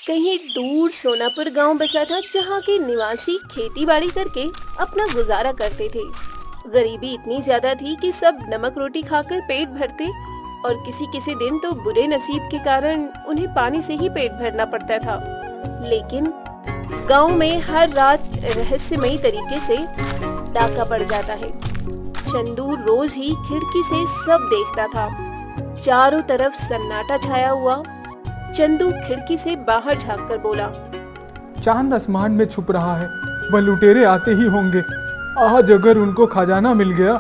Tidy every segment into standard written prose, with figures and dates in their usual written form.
कहीं दूर सोनापुर गांव बसा था, जहां के निवासी खेती बाड़ी करके अपना गुजारा करते थे। गरीबी इतनी ज्यादा थी कि सब नमक रोटी खाकर पेट भरते और किसी किसी दिन तो बुरे नसीब के कारण उन्हें पानी से ही पेट भरना पड़ता था। लेकिन गांव में हर रात रहस्यमयी तरीके से डाका पड़ जाता है। चंदू रोज ही खिड़की से सब देखता था। चारों तरफ सन्नाटा छाया हुआ। चंदू खिड़की से बाहर झांककर बोला, चांद आसमान में छुप रहा है, वह लुटेरे आते ही होंगे। आज अगर उनको खजाना मिल गया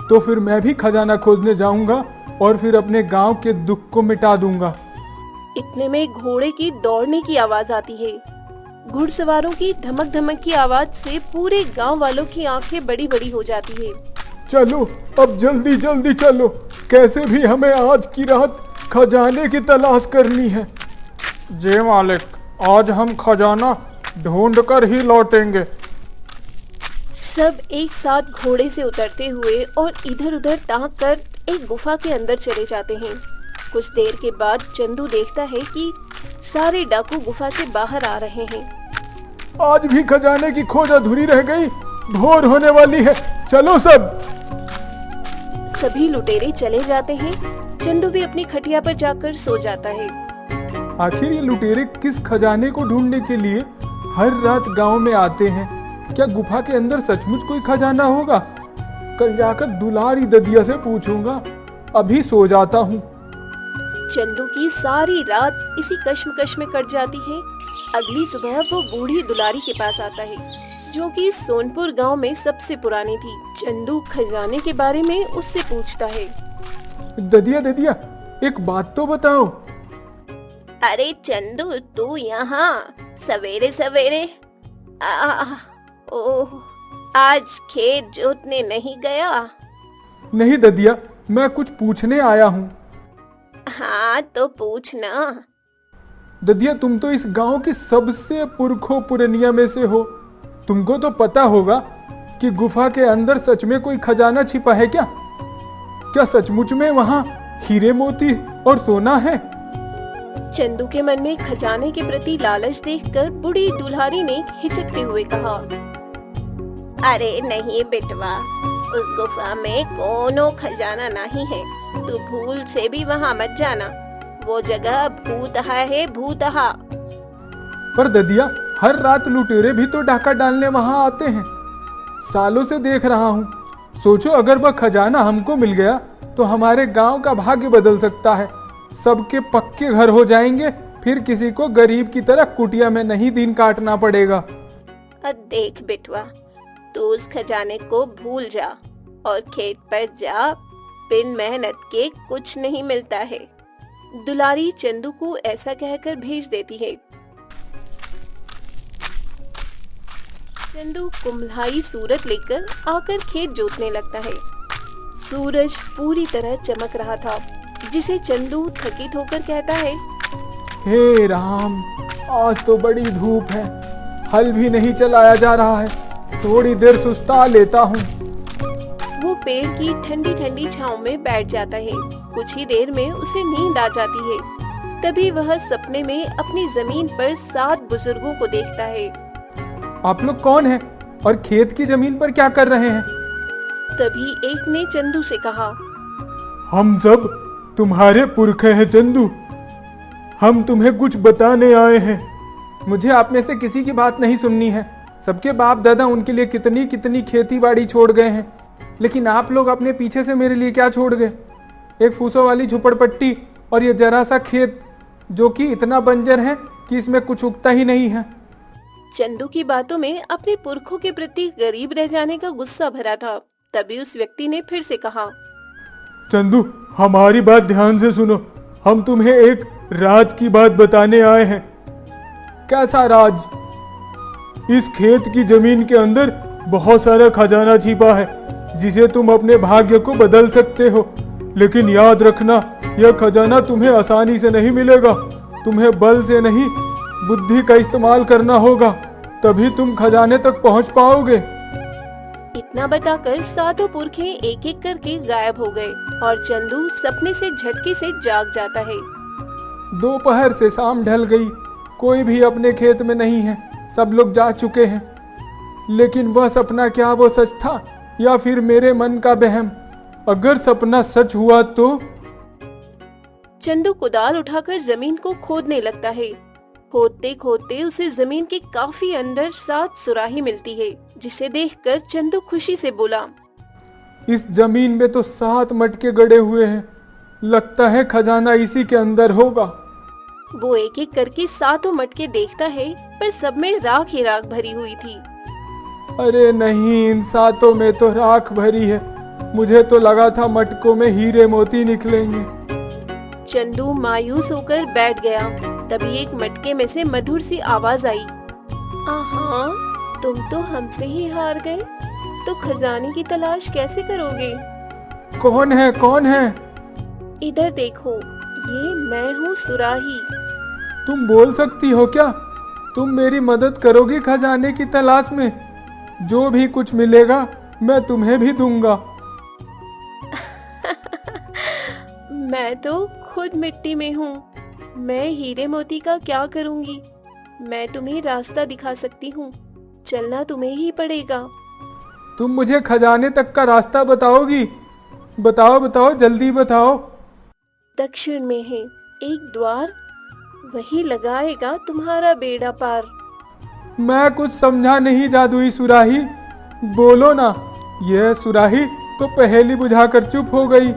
तो फिर मैं भी खजाना खोजने जाऊंगा और फिर अपने गांव के दुख को मिटा दूंगा। इतने में घोड़े की दौड़ने की आवाज आती है। घुड़सवारों की धमक धमक की आवाज से पूरे गांव वालों की आंखें बड़ी बड़ी हो जाती है। चलो अब जल्दी जल्दी चलो, कैसे भी हमें आज की रात खजाने की तलाश करनी है। जी मालिक, आज हम खजाना ढूंढ कर ही लौटेंगे। सब एक साथ घोड़े से उतरते हुए और इधर उधर ताक कर एक गुफा के अंदर चले जाते हैं। कुछ देर के बाद चंदू देखता है कि सारे डाकू गुफा से बाहर आ रहे हैं। आज भी खजाने की खोज अधूरी रह गई, भोर होने वाली है, चलो सब। सभी लुटेरे चले जाते हैं। चंदू भी अपनी खटिया पर जाकर सो जाता है। आखिर ये लुटेरे किस खजाने को ढूंढने के लिए हर रात गांव में आते हैं? क्या गुफा के अंदर सचमुच कोई खजाना होगा? कल जाकर दुलारी ददिया से पूछूंगा। अभी सो जाता हूँ। चंदू की सारी रात इसी कश्मकश में कट जाती है। अगली सुबह वो बूढ़ी दुलारी के पास आता है, जो कि सोनपुर गांव में सबसे पुरानी थी। चंदू खजाने के बारे में उससे पूछता है। ददिया ददिया, एक बात तो बताओ। अरे चंदू, तू यहाँ सवेरे सवेरे ओह, आज खेत जोतने नहीं गया? नहीं ददिया, मैं कुछ पूछने आया हूँ। हाँ तो पूछना। ददिया, तुम तो इस गांव की सबसे पुरखों पुरनिया में से हो। तुमको तो पता होगा कि गुफा के अंदर सच में कोई खजाना छिपा है क्या? क्या सचमुच में वहाँ हीरे मोती और सोना है? चंदू के मन में खजाने के प्रति लालच देखकर बूढ़ी दुल्हारी ने हिचकते हुए कहा, अरे नहीं बेटवा, उस गुफा में कोनो खजाना नहीं है। तू भूल से भी वहाँ मत जाना। वो जगह भूतहा है, भूतहा। पर ददिया, हर रात लुटेरे भी तो डाका डालने वहाँ आते हैं। सालों से देख रहा हूँ। सोचो, अगर वह खजाना हमको मिल गया तो हमारे गांव का भाग्य बदल सकता है। सबके पक्के घर हो जाएंगे, फिर किसी को गरीब की तरह कुटिया में नहीं दिन काटना पड़ेगा। देख बेटवा, तू उस खजाने को भूल जा और खेत पर जा। बिन मेहनत के कुछ नहीं मिलता है। दुलारी चंदू को ऐसा कहकर भेज देती है। चंदू कुम्हलाई सूरत लेकर आकर खेत जोतने लगता है। सूरज पूरी तरह चमक रहा था, जिसे चंदू थकित होकर कहता है, हे राम, आज तो बड़ी धूप है, हल भी नहीं चलाया जा रहा है, थोड़ी देर सुस्ता लेता हूँ। वो पेड़ की ठंडी ठंडी छांव में बैठ जाता है। कुछ ही देर में उसे नींद आ जाती है। तभी वह सपने में अपनी जमीन पर 7 बुजुर्गों को देखता है। आप लोग कौन हैं और खेत की जमीन पर क्या कर रहे हैं? तभी एक ने चंदू से कहा, हम सब तुम्हारे पुरखे हैं चंदू। हम तुम्हें कुछ बताने आए हैं। मुझे आप में से किसी की बात नहीं सुननी है। सबके बाप दादा उनके लिए कितनी कितनी खेती बाड़ी छोड़ गए हैं, लेकिन आप लोग अपने पीछे से मेरे लिए क्या छोड़ गए? एक फूसों वाली झुपड़पट्टी और ये जरा सा खेत, जो कि इतना बंजर है कि इसमें कुछ उगता ही नहीं है। चंदू की बातों में अपने पुरखों के प्रति गरीब रह जाने का गुस्सा भरा था। तभी उस व्यक्ति ने फिर से कहा, चंदू, हमारी बात ध्यान से सुनो। हम तुम्हें एक राज की बात बताने आए हैं। कैसा राज? इस खेत की जमीन के अंदर बहुत सारा खजाना छिपा है, जिसे तुम अपने भाग्य को बदल सकते हो। लेकिन याद रखना, यह खजाना तुम्हें आसानी से नहीं मिलेगा। तुम्हें बल से नहीं, बुद्धि का इस्तेमाल करना होगा, तभी तुम खजाने तक पहुंच पाओगे। इतना बताकर 7 पुरखे एक एक करके गायब हो गए और चंदू सपने से झटके से जाग जाता है। दोपहर से शाम ढल गई। कोई भी अपने खेत में नहीं है, सब लोग जा चुके हैं। लेकिन वह सपना, क्या वो सच था या फिर मेरे मन का वहम? अगर सपना सच हुआ तो? चंदू कुदाल उठाकर जमीन को खोदने लगता है। खोदते खोदते उसे जमीन के काफी अंदर 7 सुराही मिलती है, जिसे देखकर चंदू खुशी से बोला, इस जमीन में तो 7 मटके गड़े हुए हैं, लगता है खजाना इसी के अंदर होगा। वो एक एक करके 7 मटके देखता है, पर सब में राख ही राख भरी हुई थी। अरे नहीं, इन 7 में तो राख भरी है। मुझे तो लगा था मटकों में हीरे मोती निकलेंगे। चंदू मायूस होकर बैठ गया। तभी एक मटके में से मधुर सी आवाज आई, आहा, तुम तो हमसे ही हार गए, तो खजाने की तलाश कैसे करोगे? कौन है, कौन है? इधर देखो, ये मैं हूँ सुराही। तुम बोल सकती हो क्या? तुम मेरी मदद करोगी खजाने की तलाश में? जो भी कुछ मिलेगा मैं तुम्हें भी दूंगा। मैं तो खुद मिट्टी में हूँ, मैं हीरे मोती का क्या करूँगी? मैं तुम्हें रास्ता दिखा सकती हूँ, चलना तुम्हें ही पड़ेगा। तुम मुझे खजाने तक का रास्ता बताओगी? बताओ बताओ, जल्दी बताओ। दक्षिण में है एक द्वार, वही लगाएगा तुम्हारा बेड़ा पार। मैं कुछ समझा नहीं जादुई सुराही, बोलो ना। यह सुराही तो पहेली बुझाकर चुप हो गई।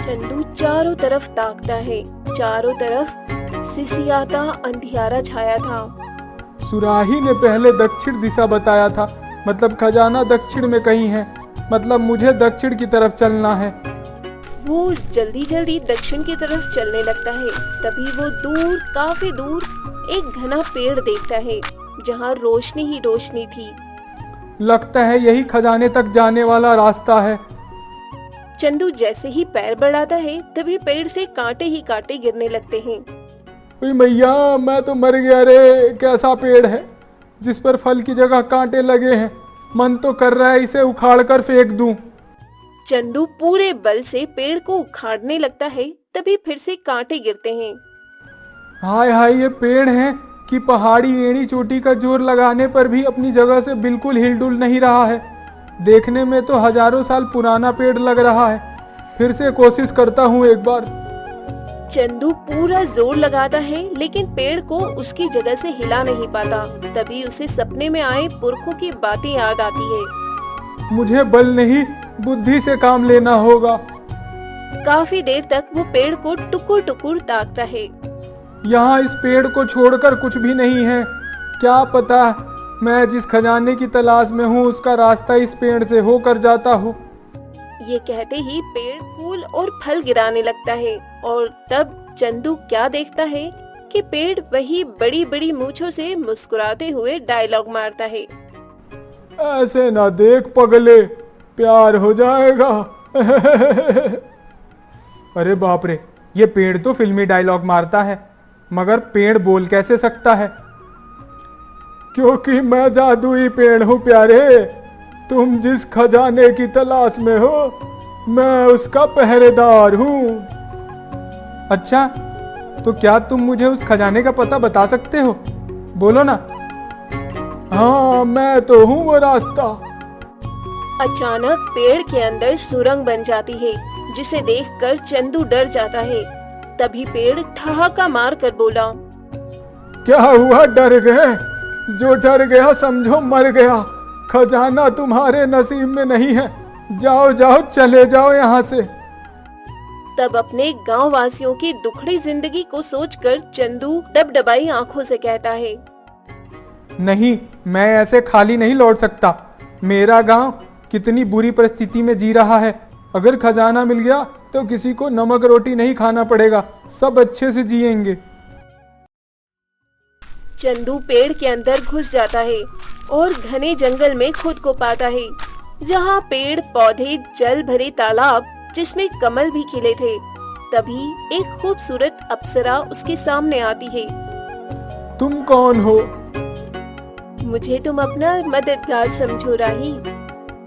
चंदू चारों तरफ ताकता है, चारों तरफ सिसियाता अंधियारा छाया था। सुराही ने पहले दक्षिण दिशा बताया था, मतलब खजाना दक्षिण में कहीं है, मतलब मुझे दक्षिण की तरफ चलना है। वो जल्दी जल्दी दक्षिण की तरफ चलने लगता है। तभी वो दूर, काफी दूर एक घना पेड़ देखता है, जहाँ रोशनी ही रोशनी थी। लगता है यही खजाने तक जाने वाला रास्ता है। चंदू जैसे ही पैर बढ़ाता है, तभी पेड़ से कांटे ही कांटे गिरने लगते हैं। ओए मैया, मैं तो मर गया रे। कैसा पेड़ है जिस पर फल की जगह कांटे लगे हैं? मन तो कर रहा है इसे उखाड़ कर फेंक दूं। चंदू पूरे बल से पेड़ को उखाड़ने लगता है, तभी फिर से कांटे गिरते हैं। हाय हाय, ये पेड़ है कि पहाड़ी एड़ी चोटी का जोर लगाने पर भी अपनी जगह से बिल्कुल हिलडुल नहीं रहा है। देखने में तो हजारों साल पुराना पेड़ लग रहा है। फिर से कोशिश करता हूँ एक बार। चंदू पूरा जोर लगाता है, लेकिन पेड़ को उसकी जगह से हिला नहीं पाता। तभी उसे सपने में आए पुरखों की बातें याद आती है। मुझे बल नहीं, बुद्धि से काम लेना होगा। काफी देर तक वो पेड़ को टुकुर टुकुर ताकता है। यहाँ इस पेड़ को छोड़कर कुछ भी नहीं है। क्या पता मैं जिस खजाने की तलाश में हूँ उसका रास्ता इस पेड़ से होकर जाता हो। ये कहते ही पेड़ फूल और फल गिराने लगता है, और तब चंदू क्या देखता है कि पेड़ वही बड़ी बड़ी मूंछों से मुस्कुराते हुए डायलॉग मारता है, ऐसे ना देख पगले, प्यार हो जाएगा। अरे बाप रे, ये पेड़ तो फिल्मी डायलॉग मारता है, मगर पेड़ बोल कैसे सकता है? क्योंकि मैं जादुई पेड़ हूँ प्यारे। तुम जिस खजाने की तलाश में हो, मैं उसका पहरेदार हूँ। अच्छा, तो क्या तुम मुझे उस खजाने का पता बता सकते हो? बोलो ना। हाँ, मैं तो हूँ वो रास्ता। अचानक पेड़ के अंदर सुरंग बन जाती है, जिसे देखकर चंदू डर जाता है। तभी पेड़ ठहाका मार कर बोला, क्या हुआ, डर गए? जो डर गया समझो मर गया। खजाना तुम्हारे नसीब में नहीं है। जाओ जाओ, चले जाओ यहाँ से। तब अपने गांव वासियों की दुखड़ी जिंदगी को सोचकर चंदू डबडबाई आंखों से कहता है, नहीं, मैं ऐसे खाली नहीं लौट सकता। मेरा गांव कितनी बुरी परिस्थिति में जी रहा है। अगर खजाना मिल गया तो किसी को नमक रोटी नहीं खाना पड़ेगा, सब अच्छे से जिएंगे। चंदू पेड़ के अंदर घुस जाता है और घने जंगल में खुद को पाता है, जहाँ पेड़ पौधे, जल भरे तालाब जिसमें कमल भी खिले थे। तभी एक खूबसूरत अप्सरा उसके सामने आती है। तुम कौन हो? मुझे तुम अपना मददगार समझो राही।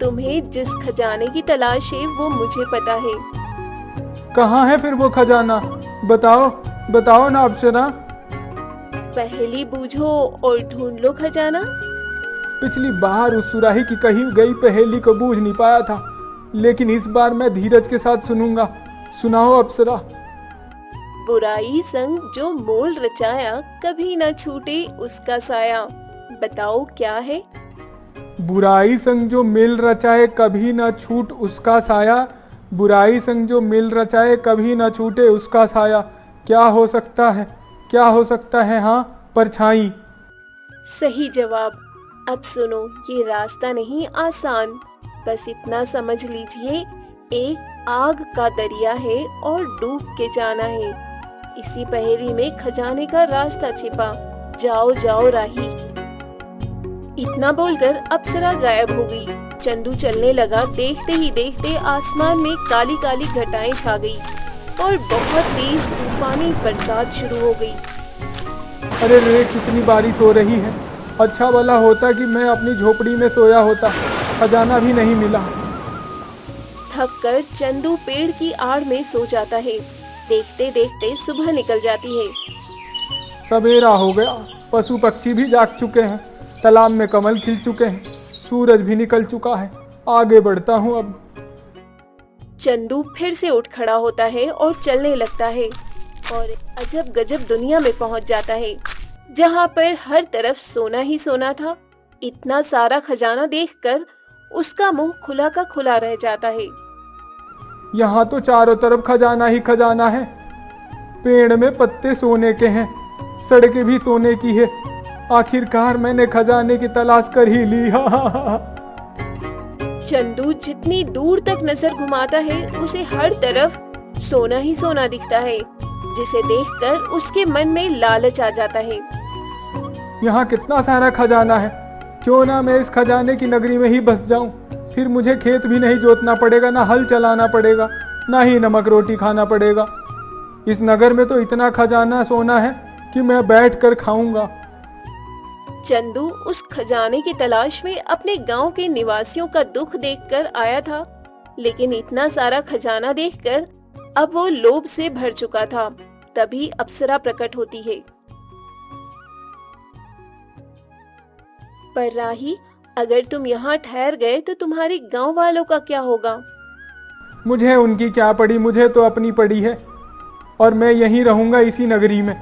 तुम्हें जिस खजाने की तलाश है वो मुझे पता है। कहाँ है फिर वो खजाना? बताओ, बताओ ना अप्सरा। पहेली बूझो और ढूंढ लो खजाना। पिछली बार उस सुराही की कही गई पहेली को बूझ नहीं पाया था, लेकिन इस बार मैं धीरज के साथ सुनूंगा। सुनाओ अप्सरा। बुराई संग जो मोल रचाया, कभी न छूटे उसका साया। बताओ क्या है? बुराई संग जो मिल रचाए कभी न छूट उसका साया। बुराई संग जो मिल रचाए कभी न छूटे उसका साया। क्या हो सकता है? क्या हो सकता है? हाँ, परछाई। सही जवाब। अब सुनो, ये रास्ता नहीं आसान, बस इतना समझ लीजिए, एक आग का दरिया है और डूब के जाना है। इसी पहेली में खजाने का रास्ता छिपा, जाओ जाओ राही। इतना बोलकर अप्सरा गायब हो गई। चंदू चलने लगा। देखते ही देखते आसमान में काली काली घटाएं छा गई और बहुत तेज तूफानी बरसात शुरू हो गई। अरे रे, कितनी बारिश हो रही है। अच्छा वाला होता कि मैं अपनी झोपड़ी में सोया होता, खजाना भी नहीं मिला। थक कर चंदू पेड़ की आड़ में सो जाता है। देखते देखते सुबह निकल जाती है। सवेरा हो गया, पशु पक्षी भी जाग चुके हैं, तालाब में कमल खिल चुके हैं, सूरज भी निकल चुका है। आगे बढ़ता हूँ अब। चंदू फिर से उठ खड़ा होता है और चलने लगता है और अजब गजब दुनिया में पहुंच जाता है, जहां पर हर तरफ सोना ही सोना था। इतना सारा खजाना देखकर उसका मुंह खुला का खुला रह जाता है। यहाँ तो चारों तरफ खजाना ही खजाना है। पेड़ में पत्ते सोने के हैं, सड़कें भी सोने की है। आखिरकार मैंने खजाने की तलाश कर ही ली। चंदू जितनी दूर तक नजर घुमाता है, उसे हर तरफ सोना ही सोना दिखता है, जिसे देखकर उसके मन में लालच आ जाता है। यहाँ कितना सारा खजाना है, क्यों ना मैं इस खजाने की नगरी में ही बस जाऊं। फिर मुझे खेत भी नहीं जोतना पड़ेगा, ना हल चलाना पड़ेगा, ना ही नमक रोटी खाना पड़ेगा। इस नगर में तो इतना खजाना सोना है कि मैं बैठ कर खाऊंगा। चंदू उस खजाने की तलाश में अपने गांव के निवासियों का दुख देखकर आया था, लेकिन इतना सारा खजाना देखकर अब वो लोभ से भर चुका था। तभी अप्सरा प्रकट होती है। पर राही, अगर तुम यहाँ ठहर गए तो तुम्हारे गांव वालों का क्या होगा? मुझे उनकी क्या पड़ी, मुझे तो अपनी पड़ी है, और मैं यहीं रहूंगा इसी नगरी में।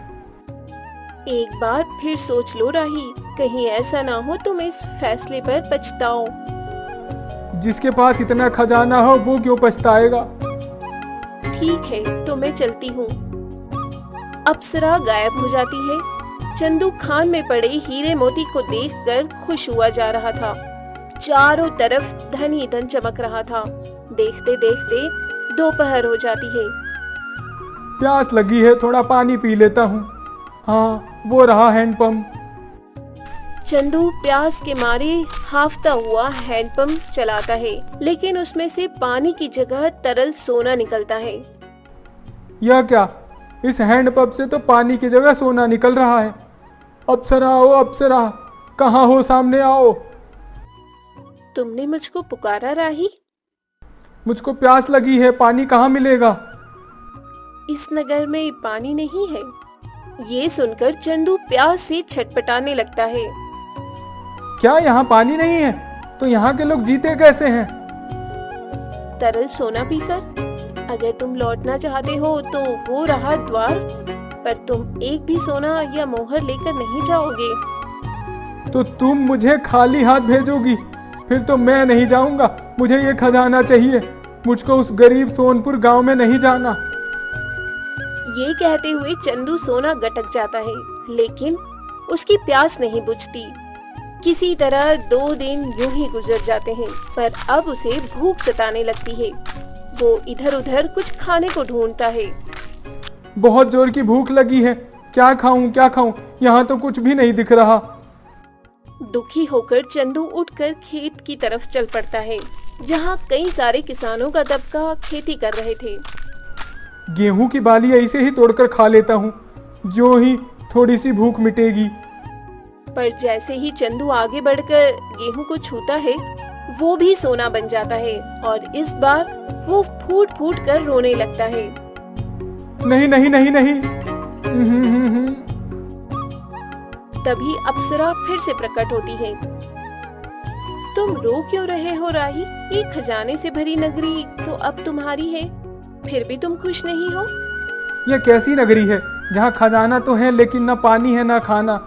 एक बार फिर सोच लो राही, कहीं ऐसा ना हो तुम इस फैसले पर पछताओ। जिसके पास इतना खजाना हो वो क्यों पछताएगा। ठीक है, तो मैं चलती हूँ। अप्सरा गायब हो जाती है। चंदू खान में पड़े हीरे मोती को देखकर खुश हुआ जा रहा था। चारों तरफ धन ही धन चमक रहा था। देखते देखते दोपहर हो जाती है। प्यास लगी है, थोड़ा पानी पी लेता हूँ। हाँ, वो रहा हैंडपंप। चंदू प्यास के मारे हाफता हुआ हैंडपंप चलाता है, लेकिन उसमें से पानी की जगह तरल सोना निकलता है। यह क्या? इस हैंडपंप से तो पानी की जगह सोना निकल रहा है। अप्सरा आओ, अप्सरा, कहाँ हो? सामने आओ। तुमने मुझको पुकारा राही? मुझको प्यास लगी है, पानी कहाँ मिलेगा? इस नगर में पानी नहीं है। ये सुनकर चंदू प्यास से छटपटाने लगता है। क्या यहाँ पानी नहीं है? तो यहाँ के लोग जीते कैसे हैं? तरल सोना पीकर। अगर तुम लौटना चाहते हो तो वो रहा द्वार, पर तुम एक भी सोना या मोहर लेकर नहीं जाओगे। तो तुम मुझे खाली हाथ भेजोगी? फिर तो मैं नहीं जाऊंगा। मुझे ये खजाना चाहिए। मुझको उस गरीब सोनपुर गांव में नहीं जाना। ये कहते हुए चंदू सोना गटक जाता है, लेकिन उसकी प्यास नहीं बुझती। किसी तरह 2 दिन यूं ही गुजर जाते हैं, पर अब उसे भूख सताने लगती है। वो इधर उधर कुछ खाने को ढूंढता है। बहुत जोर की भूख लगी है, क्या खाऊं क्या खाऊं? यहाँ तो कुछ भी नहीं दिख रहा। दुखी होकर चंदू उठकर खेत की तरफ चल पड़ता है, जहाँ कई सारे किसानों का तबका खेती कर रहे थे। गेहूं की बाली ऐसे ही तोड़कर खा लेता हूँ, जो ही थोड़ी सी भूख मिटेगी। पर जैसे ही चंदू आगे बढ़कर गेहूं को छूता है, वो भी सोना बन जाता है और इस बार वो फूट फूट कर रोने लगता है। नहीं नहीं नहीं नहीं, तभी अप्सरा फिर से प्रकट होती है। तुम रो क्यों रहे हो राही? ये खजाने से भरी नगरी तो अब तुम्हारी है, फिर भी तुम खुश नहीं हो? ये कैसी नगरी है जहाँ खजाना तो है लेकिन ना पानी है ना खाना।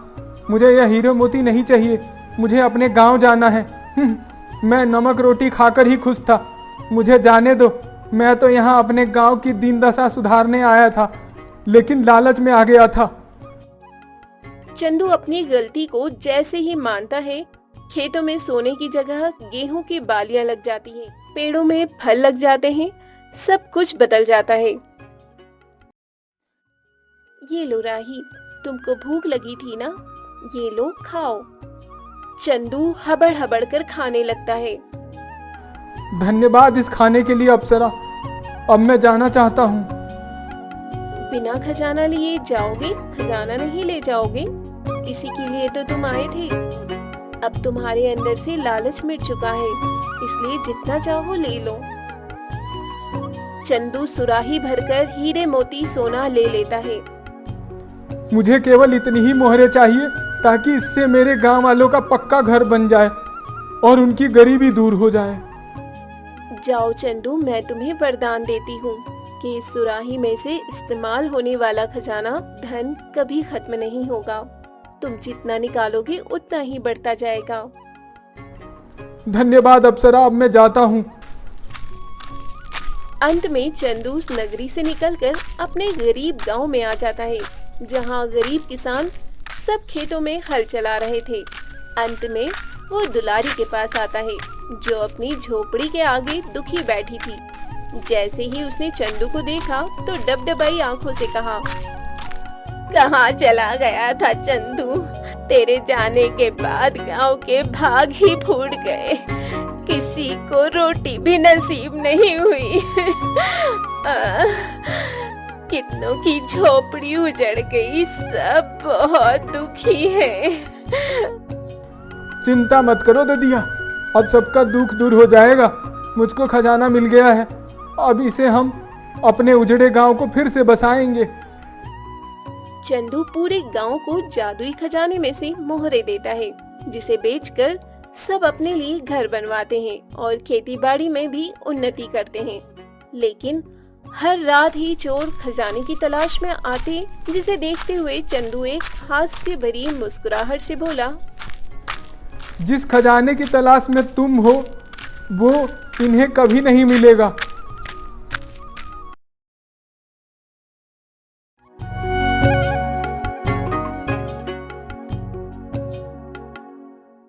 मुझे यह हीरे मोती नहीं चाहिए, मुझे अपने गांव जाना है। मैं नमक रोटी खाकर ही खुश था, मुझे जाने दो। मैं तो यहाँ अपने गांव की दीन दशा सुधारने आया था, लेकिन लालच में आ गया था। चंदू अपनी गलती को जैसे ही मानता है, खेतों में सोने की जगह गेहूं की बालियां लग जाती हैं, पेड़ों में फल लग जाते हैं, सब कुछ बदल जाता है। ये लो राही, तुमको भूख लगी थी ना, ये लो खाओ। चंदू हबड़ हबड़ कर खाने लगता है। धन्यवाद इस खाने के लिए अप्सरा, अब मैं जाना चाहता हूँ। बिना खजाना लिए जाओगे? खजाना नहीं ले जाओगे? इसी के लिए तो तुम आए थे। अब तुम्हारे अंदर से लालच मिट चुका है, इसलिए जितना चाहो ले लो। चंदू सुराही भरकर हीरे मोती सोना ले लेता है। मुझे केवल इतनी ही मोहरें चाहिए ताकि इससे मेरे गांव वालों का पक्का घर बन जाए और उनकी गरीबी दूर हो जाए। जाओ चंदू, मैं तुम्हें वरदान देती हूँ कि इस सुराही में से इस्तेमाल होने वाला खजाना धन कभी खत्म नहीं होगा। तुम जितना निकालोगे उतना ही बढ़ता जाएगा। धन्यवाद अप्सरा, अब मैं जाता हूँ। अंत में चंदू उस नगरी से निकलकर अपने गरीब गांव में आ जाता है, जहां गरीब किसान सब खेतों में हल चला रहे थे। अंत में वो दुलारी के पास आता है, जो अपनी झोपड़ी के आगे दुखी बैठी थी। जैसे ही उसने चंदू को देखा तो डबडबाई आंखों से कहा, कहाँ चला गया था चंदू? तेरे जाने के बाद गांव के भाग ही फूट गए, किसी को रोटी भी नसीब नहीं हुई। कितनों की झोपड़ी उजड़ गई, सब बहुत दुखी हैं। चिंता मत करो ददिया, अब सबका दुख दूर हो जाएगा। मुझको खजाना मिल गया है, अब इसे हम अपने उजड़े गांव को फिर से बसाएंगे। चंदू पूरे गांव को जादुई खजाने में से मोहरे देता है, जिसे बेचकर सब अपने लिए घर बनवाते हैं और खेती बाड़ी में भी उन्नति करते हैं। लेकिन हर रात ही चोर खजाने की तलाश में आते, जिसे देखते हुए चंदू एक हास्य भरी मुस्कुराहट से बोला, जिस खजाने की तलाश में तुम हो वो इन्हें कभी नहीं मिलेगा।